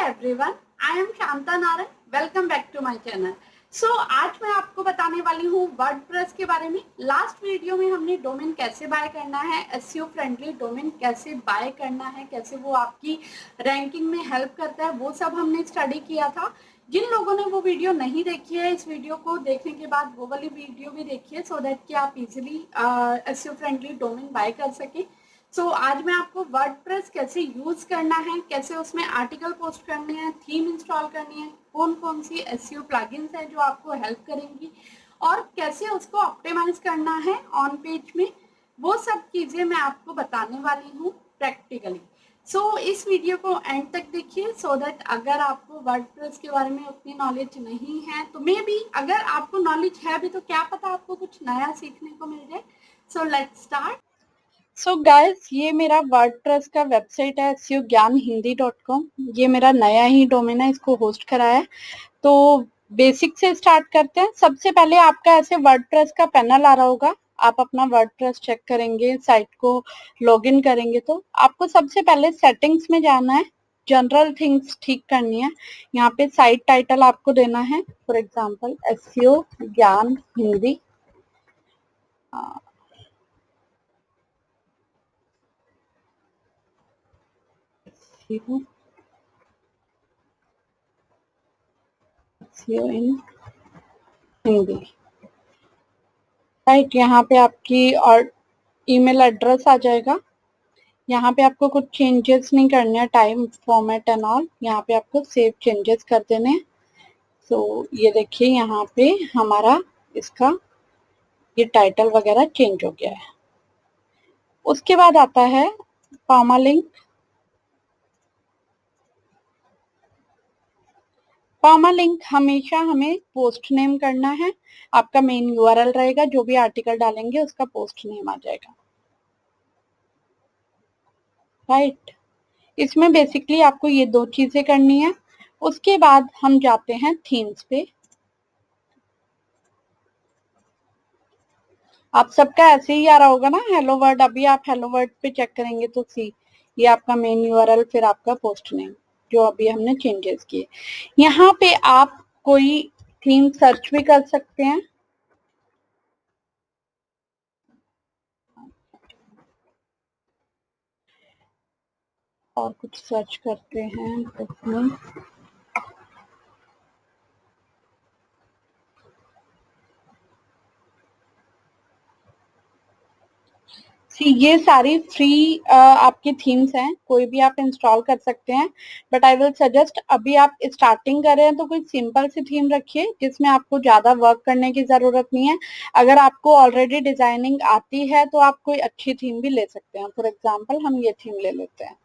everyone, I am Shanta Naran. Welcome back to my channel. आज मैं आपको बताने वाली हूँ वर्डप्रेस के बारे में। लास्ट वीडियो में हमने डोमेन कैसे बाय करना है, एसईओ फ्रेंडली डोमेन कैसे बाय करना है, कैसे वो आपकी रैंकिंग में हेल्प करता है, वो सब हमने स्टडी किया था। जिन लोगों ने वो वीडियो नहीं देखी है, इस वीडियो को देखने के बाद वो वाली वीडियो भी देखिए सो दैट कि आप easily SEO friendly domain bye कर सकें। आज मैं आपको वर्डप्रेस कैसे यूज करना है, कैसे उसमें आर्टिकल पोस्ट करने हैं, थीम इंस्टॉल करनी है, कौन कौन सी एसईओ प्लगइन्स है जो आपको हेल्प करेंगी और कैसे उसको ऑप्टिमाइज करना है ऑन पेज में, वो सब चीजें मैं आपको बताने वाली हूँ प्रैक्टिकली। इस वीडियो को एंड तक देखिए सो दैट अगर आपको वर्डप्रेस के बारे में उतनी नॉलेज नहीं है तो मे बी अगर आपको नॉलेज है भी तो क्या पता आपको कुछ नया सीखने को मिल जाए। Let's start. गाइस, ये मेरा वर्डप्रेस का वेबसाइट है SEOGyanHindi.com। ये मेरा नया ही डोमेन है, इसको होस्ट करा है। तो बेसिक से स्टार्ट करते हैं। सबसे पहले आपका ऐसे वर्डप्रेस का पैनल आ रहा होगा, आप अपना वर्डप्रेस चेक करेंगे, साइट को लॉगिन करेंगे तो आपको सबसे पहले सेटिंग्स में जाना है, जनरल थिंग्स ठीक करनी है। यहाँ पे साइट टाइटल आपको देना है, फॉर एग्जाम्पल SEO ज्ञान हिंदी। SEO इन हिंदी, राइट। यहाँ पे आपकी और ईमेल एड्रेस आ जाएगा। यहाँ पे आपको कुछ चेंजेस नहीं करने हैं, टाइम फॉर्मेट एंड ऑल। यहाँ पे आपको सेव चेंजेस कर देने हैं। ये देखिए यहाँ पे हमारा इसका ये टाइटल वगैरह चेंज हो गया है। उसके बाद आता है परमालिंक। परमालिंक हमेशा हमें पोस्ट नेम करना है। आपका मेन यूआरएल रहेगा, जो भी आर्टिकल डालेंगे उसका पोस्ट नेम आ जाएगा, राइट। इसमें बेसिकली आपको ये दो चीजें करनी है। उसके बाद हम जाते हैं थीम्स पे। आप सबका ऐसे ही आ रहा होगा ना, हेलो वर्ड। अभी आप हेलो वर्ड पे चेक करेंगे तो सी ये आपका मेन यूआरएल, फिर आपका पोस्ट नेम जो अभी हमने चेंजेस किए। यहाँ पे आप कोई थीम सर्च भी कर सकते हैं। और कुछ सर्च करते हैं इसमें। ये सारी फ्री आपकी थीम्स हैं, कोई भी आप इंस्टॉल कर सकते हैं। बट आई विल सजेस्ट, अभी आप स्टार्टिंग कर रहे हैं तो कोई सिंपल सी थीम रखिए जिसमें आपको ज्यादा वर्क करने की जरूरत नहीं है। अगर आपको ऑलरेडी डिजाइनिंग आती है तो आप कोई अच्छी थीम भी ले सकते हैं। फॉर एग्जाम्पल हम ये थीम ले लेते हैं।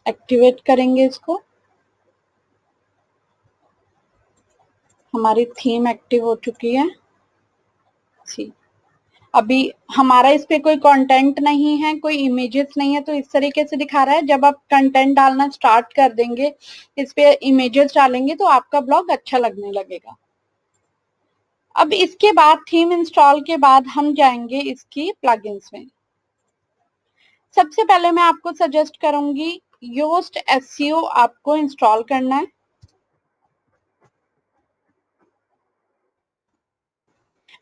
एक्टिवेट करेंगे इसको। हमारी थीम एक्टिव हो चुकी है। अभी हमारा इस पे कोई कंटेंट नहीं है, कोई इमेजेस नहीं है, तो इस तरीके से दिखा रहा है। जब आप कंटेंट डालना स्टार्ट कर देंगे, इस पे इमेजेस डालेंगे तो आपका ब्लॉग अच्छा लगने लगेगा। अब इसके बाद थीम इंस्टॉल के बाद हम जाएंगे इसकी प्लगइन्स में। सबसे पहले मैं आपको सजेस्ट करूंगी योस्ट एसईओ आपको इंस्टॉल करना है।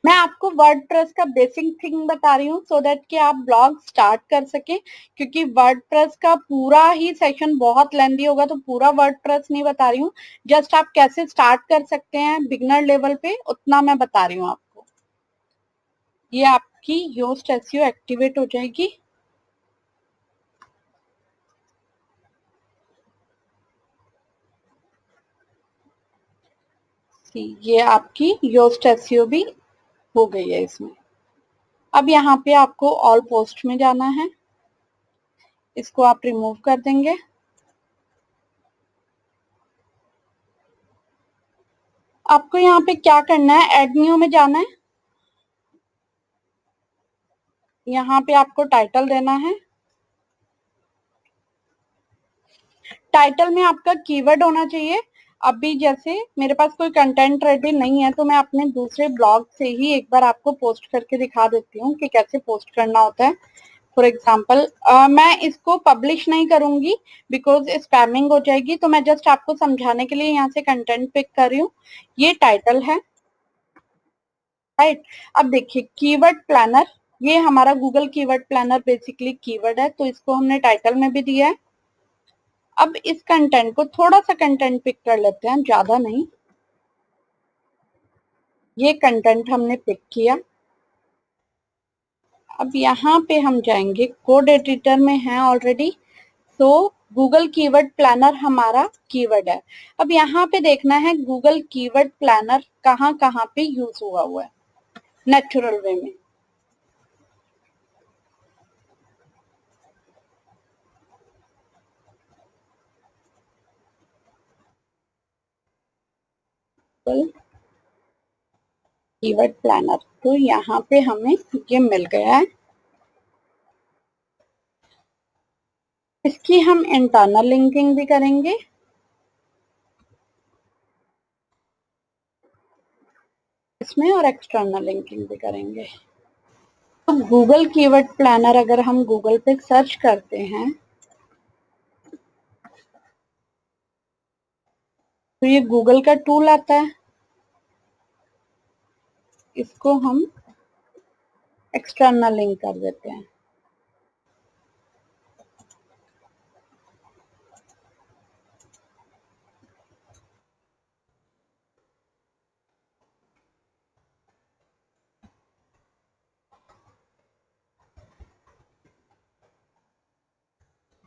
मैं आपको वर्डप्रेस का बेसिक थिंग बता रही हूँ सो दैट कि आप ब्लॉग स्टार्ट कर सके, क्योंकि वर्डप्रेस का पूरा ही सेशन बहुत लेंदी होगा तो पूरा वर्डप्रेस नहीं बता रही हूँ। जस्ट आप कैसे स्टार्ट कर सकते हैं बिगनर लेवल पे, उतना मैं बता रही हूँ आपको। ये आपकी योस्ट एसईओ एक्टिवेट हो जाएगी। ये आपकी योस्ट एसईओ भी हो गई है इसमें। अब यहाँ पे आपको ऑल पोस्ट में जाना है, इसको आप रिमूव कर देंगे। आपको यहाँ पे क्या करना है, एड न्यू में जाना है। यहाँ पे आपको टाइटल देना है। टाइटल में आपका कीवर्ड होना चाहिए। अभी जैसे मेरे पास कोई कंटेंट रेडी नहीं है तो मैं अपने दूसरे ब्लॉग से ही एक बार आपको पोस्ट करके दिखा देती हूँ कि कैसे पोस्ट करना होता है। फॉर एग्जाम्पल मैं इसको पब्लिश नहीं करूंगी बिकॉज स्पैमिंग हो जाएगी, तो मैं जस्ट आपको समझाने के लिए यहाँ से कंटेंट पिक कर रही हूँ। ये टाइटल है, राइट। अब देखिए कीवर्ड प्लानर, ये हमारा Google keyword planner basically keyword है, तो इसको हमने टाइटल में भी दिया है। अब इस कंटेंट को थोड़ा सा कंटेंट पिक कर लेते हैं, ज्यादा नहीं। ये कंटेंट हमने पिक किया। अब यहाँ पे हम जाएंगे, कोड एडिटर में है ऑलरेडी, तो गूगल कीवर्ड प्लानर हमारा कीवर्ड है। अब यहाँ पे देखना है गूगल कीवर्ड प्लानर कहाँ कहाँ पे यूज हुआ है नेचुरल वे में। कीवर्ड प्लानर, तो यहाँ पे हमें ये मिल गया है। इसकी हम इंटरनल लिंकिंग भी करेंगे, इसमें और एक्सटर्नल लिंकिंग भी करेंगे। तो गूगल कीवर्ड प्लानर अगर हम गूगल पे सर्च करते हैं तो ये गूगल का टूल आता है, इसको हम एक्सटर्नल लिंक कर देते हैं।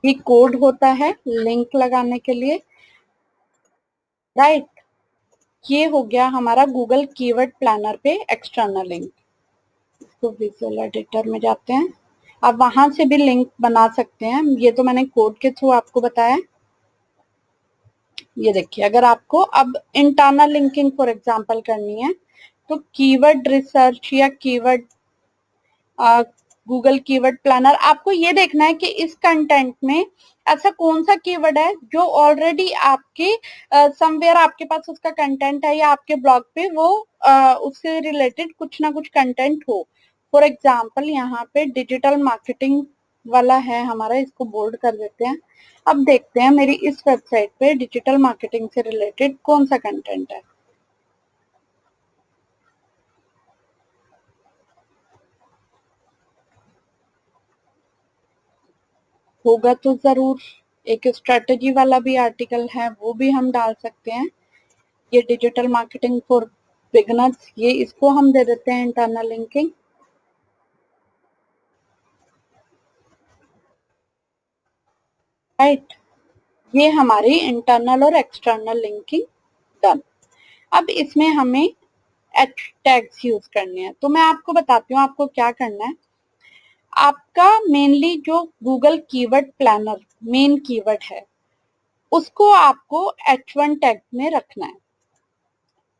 ये कोड होता है लिंक लगाने के लिए, राइट। ये हो गया हमारा गूगल कीवर्ड प्लानर पे एक्सटर्नल लिंक। तो विजुअल एडिटर में जाते हैं, आप वहां से भी लिंक बना सकते हैं, ये तो मैंने कोड के थ्रू आपको बताया। ये देखिए अगर आपको अब इंटरनल लिंकिंग फॉर एग्जांपल करनी है तो कीवर्ड रिसर्च या कीवर्ड गूगल कीवर्ड प्लानर, आपको ये देखना है कि इस कंटेंट में ऐसा कौन सा कीवर्ड है जो ऑलरेडी आपके समवेयर आपके पास उसका कंटेंट है या आपके ब्लॉग पे वो उससे रिलेटेड कुछ ना कुछ कंटेंट हो। फॉर एग्जाम्पल यहाँ पे डिजिटल मार्केटिंग वाला है हमारा, इसको बोल्ड कर देते हैं। अब देखते हैं मेरी इस वेबसाइट पे डिजिटल मार्केटिंग से रिलेटेड कौन सा कंटेंट है। होगा तो जरूर। एक स्ट्रेटजी वाला भी आर्टिकल है, वो भी हम डाल सकते हैं। ये डिजिटल मार्केटिंग फॉर बिगनर्स, ये इसको हम दे देते हैं इंटरनल लिंकिंग, राइट। ये हमारी इंटरनल और एक्सटर्नल लिंकिंग डन। अब इसमें हमें एच टैग्स यूज करने हैं, तो मैं आपको बताती हूँ आपको क्या करना है। आपका मेनली जो Google keyword planner main keyword है उसको आपको H1 टैग में रखना है।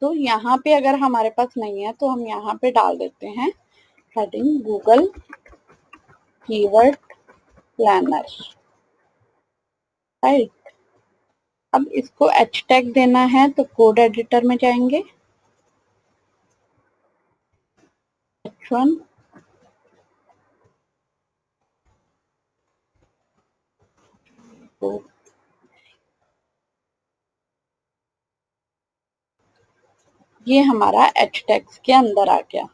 तो यहाँ पे अगर हमारे पास नहीं है तो हम यहाँ पे डाल देते हैं heading Google keyword planner, right. अब इसको एच टैग देना है तो कोड एडिटर में जाएंगे, H1 तो ये हमारा एच टैग्स के अंदर आ गया।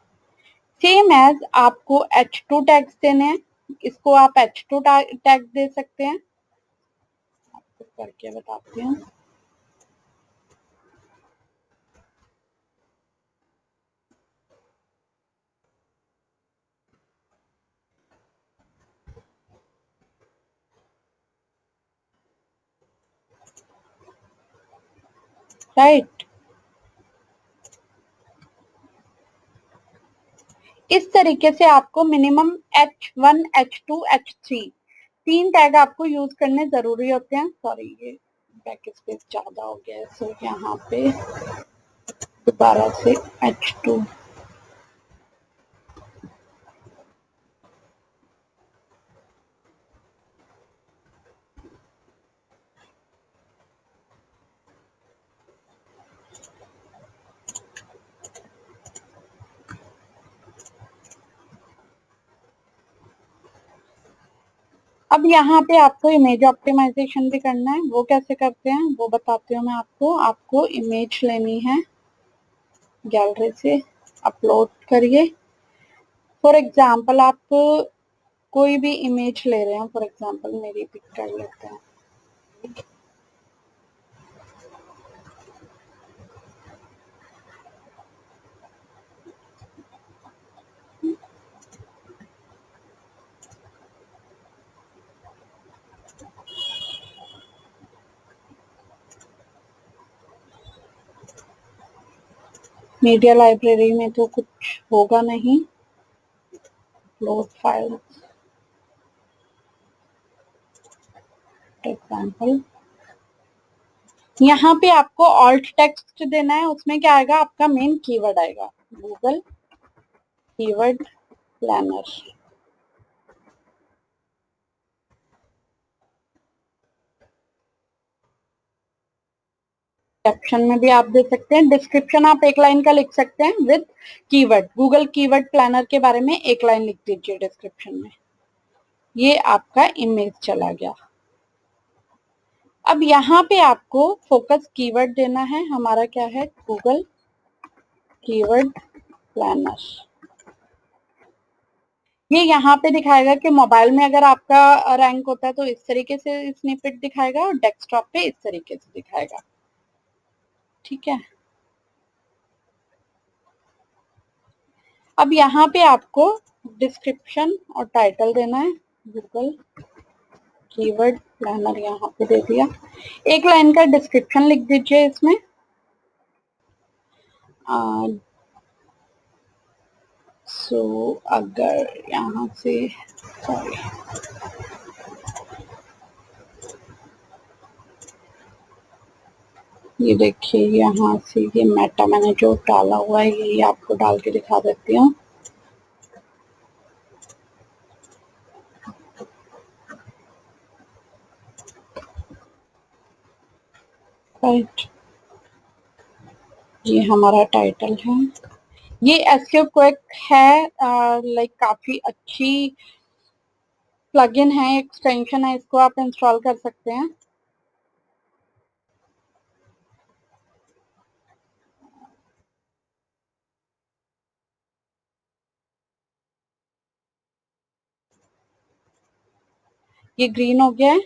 सेम एज आपको H2 टैग्स देने हैं, इसको आप H2 टैग दे सकते हैं, आपको करके बताती हूँ। राइट, इस तरीके से आपको मिनिमम H1 H2 H3 तीन टैग आपको यूज करने जरूरी होते हैं। सॉरी ये बैक स्पेस ज्यादा हो गया है, सो यहाँ पे दोबारा से H2, अब यहाँ पे आपको इमेज ऑप्टिमाइजेशन भी करना है। वो कैसे करते हैं वो बताती हूँ मैं आपको। आपको इमेज लेनी है, गैलरी से अपलोड करिए। फॉर एग्जाम्पल आप कोई भी इमेज ले रहे हैं, फॉर एग्जाम्पल मेरी पिक कर लेते हैं। मीडिया लाइब्रेरी में तो कुछ होगा नहीं। Upload file example. यहाँ पे आपको ऑल्ट टेक्स्ट देना है। उसमें क्या आएगा, आपका मेन कीवर्ड आएगा, गूगल कीवर्ड प्लानर। कैप्शन में भी आप दे सकते हैं। डिस्क्रिप्शन आप एक लाइन का लिख सकते हैं with keyword. Google keyword planner के बारे में एक लाइन लिख दीजिए डिस्क्रिप्शन में। ये आपका इमेज चला गया। अब यहाँ पे आपको फोकस कीवर्ड देना है। हमारा क्या है, गूगल कीवर्ड प्लानर। ये यहाँ पे दिखाएगा कि मोबाइल में अगर आपका रैंक होता है तो इस तरीके से स्निपेट दिखाएगा और डेस्कटॉप पे इस तरीके से दिखाएगा। ठीक है। अब यहाँ पे आपको डिस्क्रिप्शन और टाइटल देना है। गूगल कीवर्ड प्लानर यहाँ पे दे दिया। एक लाइन का डिस्क्रिप्शन लिख दीजिए इसमें। अगर यहाँ से सॉरी, ये देखिए यहाँ से ये मेटा मैंने जो डाला हुआ है ये आपको डाल के दिखा देती हूँ। राइट, ये हमारा टाइटल है। ये एसईओ क्विक है, लाइक काफी अच्छी प्लगइन है, एक्सटेंशन है, इसको आप इंस्टॉल कर सकते हैं। ये ग्रीन हो गया है।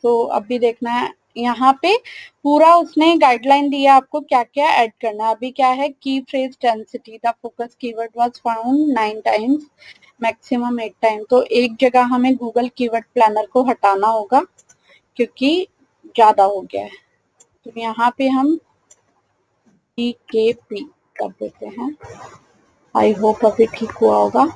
तो अभी देखना है यहाँ पे पूरा उसने गाइडलाइन दिया आपको क्या क्या ऐड करना है। अभी क्या है, की phrase density, the focus keyword was found 9 times, maximum 8 time. तो एक जगह हमें गूगल कीवर्ड प्लानर को हटाना होगा क्योंकि ज्यादा हो गया है। तो यहाँ पे हम PKP कर देते हैं। आई होप अभी ठीक हुआ होगा।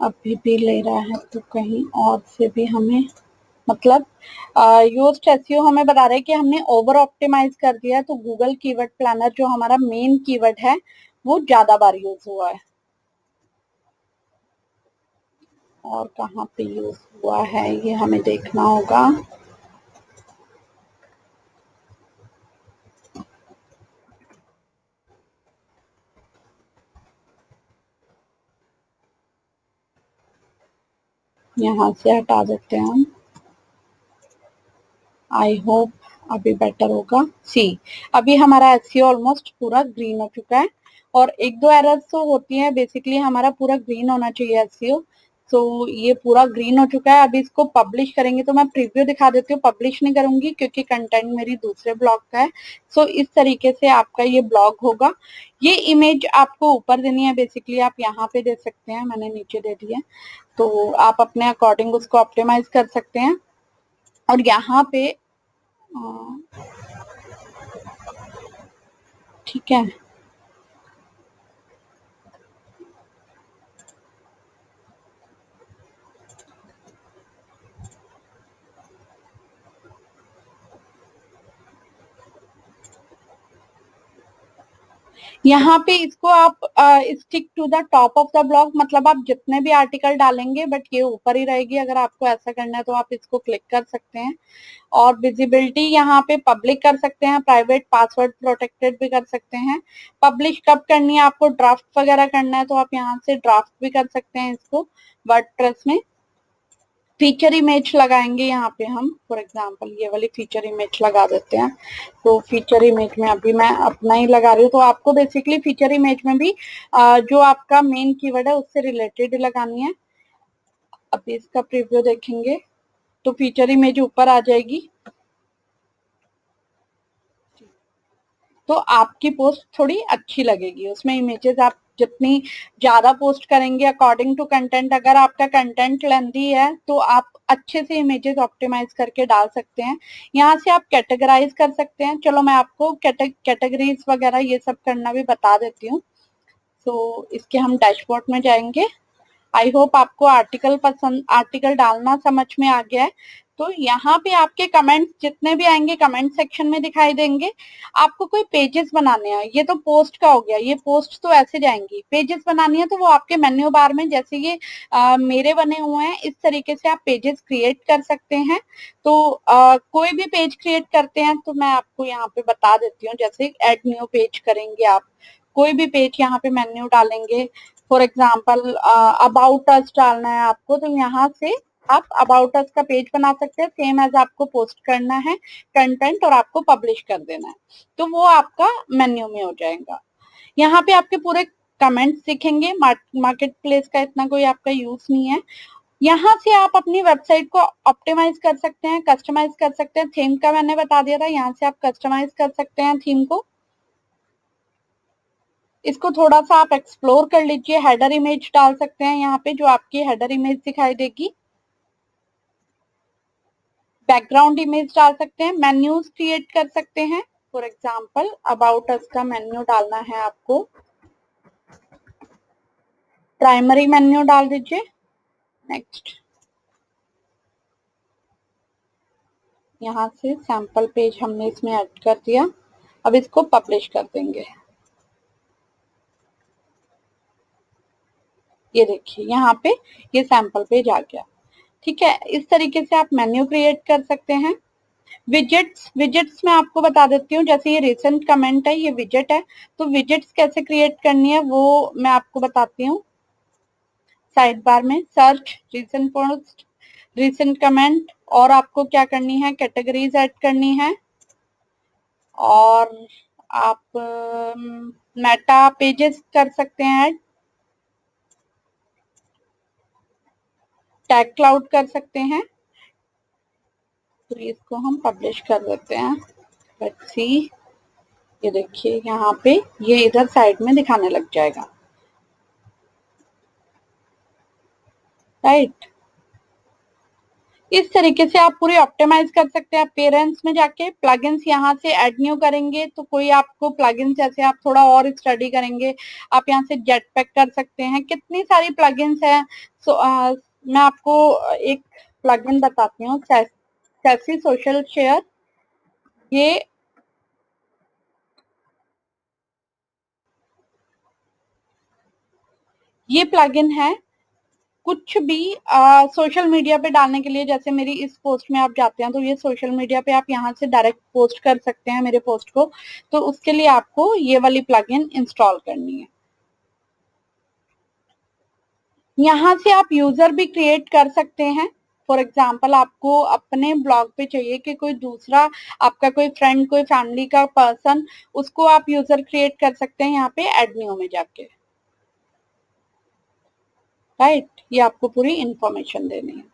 अभी भी ले रहा है तो कहीं और से भी हमें, मतलब यूज्ड एसईओ हमें बता रहे हैं कि हमने ओवर ऑप्टिमाइज कर दिया है। तो गूगल कीवर्ड प्लानर जो हमारा मेन कीवर्ड है वो ज्यादा बार यूज हुआ है। और कहाँ पे यूज हुआ है ये हमें देखना होगा। यहाँ से हटा देते हैं हम। आई होप अभी बेटर होगा। सी, अभी हमारा एसईओ ऑलमोस्ट पूरा ग्रीन हो चुका है। और एक दो एरर्स तो होती हैं, बेसिकली हमारा पूरा ग्रीन होना चाहिए एसईओ। तो ये पूरा ग्रीन हो चुका है। अभी इसको पब्लिश करेंगे तो मैं प्रीव्यू दिखा देती हूँ, पब्लिश नहीं करूंगी क्योंकि कंटेंट मेरी दूसरे ब्लॉग का है। सो इस तरीके से आपका ये ब्लॉग होगा। ये इमेज आपको ऊपर देनी है, बेसिकली आप यहाँ पे दे सकते हैं, मैंने नीचे दे दी है। तो आप अपने अकॉर्डिंग उसको ऑप्टिमाइज कर सकते हैं। और यहाँ पे ठीक है, यहाँ पे इसको आप stick to the top of the blog, मतलब आप जितने भी आर्टिकल डालेंगे बट ये ऊपर ही रहेगी। अगर आपको ऐसा करना है तो आप इसको क्लिक कर सकते हैं। और विजिबिलिटी यहाँ पे पब्लिक कर सकते हैं, प्राइवेट पासवर्ड प्रोटेक्टेड भी कर सकते हैं। पब्लिश कब करनी है, आपको ड्राफ्ट वगैरह करना है तो आप यहाँ से ड्राफ्ट भी कर सकते हैं इसको वर्डप्रेस में। फीचर इमेज लगाएंगे यहाँ पे हम, फॉर एग्जांपल ये वाली फीचर इमेज लगा देते हैं। तो फीचर इमेज में अभी मैं अपना ही लगा रही हूँ। तो आपको बेसिकली फीचर इमेज में भी जो आपका मेन कीवर्ड है उससे रिलेटेड लगानी है। अभी इसका प्रीव्यू देखेंगे तो फीचर इमेज ऊपर आ जाएगी। तो आपकी पोस्ट थोड़ी अच्छी लगेगी, उसमें इमेजेस आप जितनी ज्यादा पोस्ट करेंगे अकॉर्डिंग टू कंटेंट, अगर आपका कंटेंट लेंथी है तो आप अच्छे से इमेजेस ऑप्टिमाइज करके डाल सकते हैं। यहाँ से आप कैटेगराइज कर सकते हैं। चलो मैं आपको कैटेगरीज वगैरह ये सब करना भी बता देती हूँ। तो इसके हम डैशबोर्ड में जाएंगे। आई होप आपको आर्टिकल डालना समझ में आ गया है। तो यहाँ पे आपके कमेंट्स जितने भी आएंगे कमेंट सेक्शन में दिखाई देंगे। आपको कोई पेजेस बनाने हैं, ये तो पोस्ट का हो गया, ये पोस्ट तो ऐसे जाएंगी। पेजेस बनानी है तो वो आपके मेन्यू बार में, जैसे ये मेरे बने हुए हैं इस तरीके से आप पेजेस क्रिएट कर सकते हैं। तो कोई भी पेज क्रिएट करते हैं तो मैं आपको यहाँ पे बता देती हूँ। जैसे एड न्यू पेज करेंगे आप, कोई भी पेज यहाँ पे मेन्यू डालेंगे। फॉर एग्जाम्पल अबाउट अस डालना है आपको तो यहाँ से आप अबाउट अस का पेज बना सकते हैं। सेम एज आपको पोस्ट करना है कंटेंट और आपको पब्लिश कर देना है तो वो आपका मेन्यू में हो जाएगा। यहाँ पे आपके पूरे कमेंट्स दिखेंगे। मार्केट प्लेस का इतना कोई आपका यूज नहीं है। यहाँ से आप अपनी वेबसाइट को ऑप्टिमाइज कर सकते हैं, कस्टमाइज कर सकते हैं। थीम का मैंने बता दिया था, यहाँ से आप कस्टमाइज कर सकते हैं थीम को। इसको थोड़ा सा आप एक्सप्लोर कर लीजिए। हेडर इमेज डाल सकते हैं यहाँ पे, जो आपकी हेडर इमेज दिखाई देगी। बैकग्राउंड इमेज डाल सकते हैं। मेन्यूज क्रिएट कर सकते हैं। फॉर एग्जाम्पल अबाउट अस का मेन्यू डालना है आपको, प्राइमरी मेन्यू डाल दीजिए। नेक्स्ट, यहाँ से सैंपल पेज हमने इसमें ऐड कर दिया। अब इसको पब्लिश कर देंगे। ये देखिए यहाँ पे ये सैंपल पेज आ गया। ठीक है, इस तरीके से आप मेन्यू क्रिएट कर सकते हैं। विजेट्स मैं आपको बता देती हूँ। जैसे ये रिसेंट कमेंट है, ये विजेट है। तो विजेट्स कैसे क्रिएट करनी है वो मैं आपको बताती हूँ। साइड बार में search, recent post, recent comment, और आपको क्या करनी है, कैटेगरीज ऐड करनी है। और आप मेटा पेजेस कर सकते हैं ऐड, टैग क्लाउड कर सकते हैं। तो इसको हम पब्लिश कर देते हैं। लेट्स सी, ये देखिए यहाँ पे ये इधर साइड में दिखाने लग जाएगा। राइट, इस तरीके से आप पूरी ऑप्टिमाइज कर सकते हैं। पेरेंट्स में जाके प्लगइन्स यहाँ से ऐड न्यू करेंगे तो कोई आपको प्लगइन्स, जैसे आप थोड़ा और स्टडी करेंगे आप यहाँ से जेट पैक कर सकते हैं। कितनी सारी प्लगइन्स हैं। मैं आपको एक प्लगइन बताती हूँ, सैसी सोशल शेयर। ये ये प्लगइन है कुछ भी सोशल मीडिया पे डालने के लिए। जैसे मेरी इस पोस्ट में आप जाते हैं तो ये सोशल मीडिया पे आप यहाँ से डायरेक्ट पोस्ट कर सकते हैं मेरे पोस्ट को। तो उसके लिए आपको ये वाली प्लगइन इंस्टॉल करनी है। यहाँ से आप यूजर भी क्रिएट कर सकते हैं। फॉर एग्जाम्पल आपको अपने ब्लॉग पे चाहिए कि कोई दूसरा आपका कोई फ्रेंड, कोई फैमिली का पर्सन, उसको आप यूजर क्रिएट कर सकते हैं यहाँ पे एड न्यू में जाके। राइट, ये आपको पूरी इंफॉर्मेशन देनी है।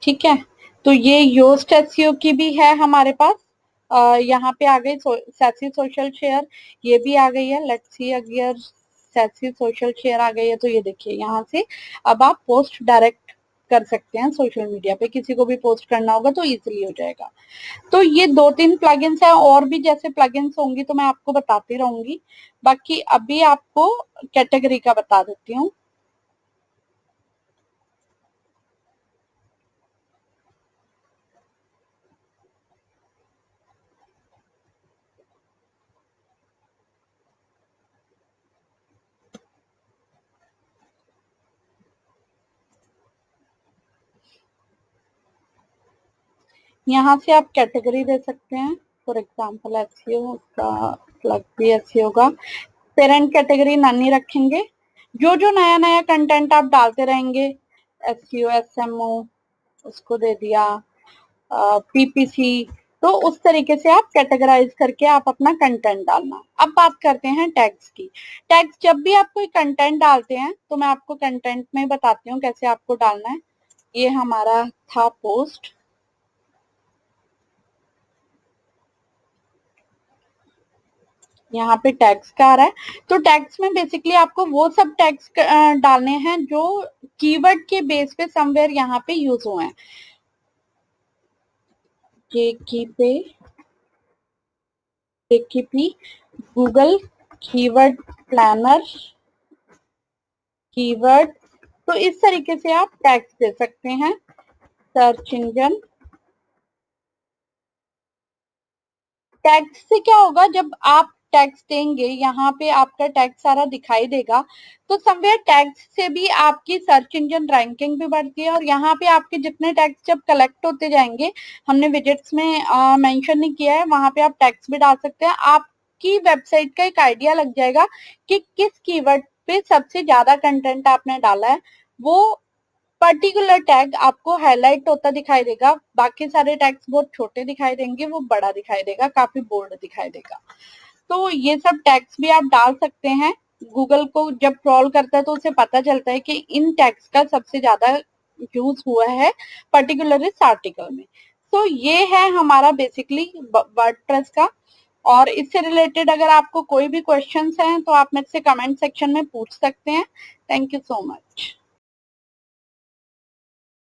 ठीक है, तो ये योस्ट एसईओ की भी है हमारे पास। यहाँ पे आ गई सैसी सोशल शेयर, ये भी आ गई है। लेट्स सी, अगर सैसी सोशल शेयर आ गई है तो ये देखिए यहाँ से अब आप पोस्ट डायरेक्ट कर सकते हैं। सोशल मीडिया पे किसी को भी पोस्ट करना होगा तो इजीली हो जाएगा। तो ये 2-3 प्लगइन्स हैं, और भी जैसे प्लगइन्स होंगी तो मैं आपको बताती रहूंगी। बाकी अभी आपको कैटेगरी का बता देती हूँ। यहाँ से आप कैटेगरी दे सकते हैं, फॉर एग्जाम्पल एसईओ का प्लग भी एसईओ का। पेरेंट कैटेगरी नन ही रखेंगे। जो जो नया नया कंटेंट आप डालते रहेंगे, एसईओ एसएमओ उसको दे दिया, पीपीसी, तो उस तरीके से आप कैटेगराइज करके आप अपना कंटेंट डालना। अब बात करते हैं टैग्स की। टैग्स जब भी आप कोई कंटेंट डालते हैं तो मैं आपको कंटेंट में बताती हूँ कैसे आपको डालना है। ये हमारा था पोस्ट, यहाँ पे टैग्स का आ रहा है। तो टैग्स में बेसिकली आपको वो सब टैग्स डालने हैं जो कीवर्ड के बेस पे समवेयर यहाँ पे यूज हुए हैं। केकीपी, गूगल कीवर्ड प्लानर, कीवर्ड, तो इस तरीके से आप टैग्स दे सकते हैं। सर्च इंजन टैक्स से क्या होगा, जब आप टैक्स देंगे यहाँ पे आपका टैक्स सारा दिखाई देगा, तो समवेयर टैक्स से भी आपकी सर्च इंजन रैंकिंग भी बढ़ती है और यहाँ पे आपके जितने टैक्स जब कलेक्ट होते जाएंगे, हमने विजेट्स में मेंशन नहीं किया है, वहां पे आप टैक्स भी डाल सकते हैं। आपकी वेबसाइट का एक आइडिया लग जाएगा कि किस कीवर्ड पे सबसे ज्यादा कंटेंट आपने डाला है। वो पर्टिकुलर टैग आपको हाईलाइट होता दिखाई देगा, बाकी सारे टैग्स बहुत छोटे दिखाई देंगे, वो बड़ा दिखाई देगा, काफी बोल्ड दिखाई देगा। तो ये सब टैग्स भी आप डाल सकते हैं। गूगल को जब क्रॉल करता है तो उसे पता चलता है कि इन टैग्स का सबसे ज्यादा यूज हुआ है पर्टिकुलर इस आर्टिकल में। तो ये है हमारा बेसिकली वर्डप्रेस का। और इससे रिलेटेड अगर आपको कोई भी क्वेश्चंस हैं तो आप मेरे से कमेंट सेक्शन में पूछ सकते हैं। Thank you so much.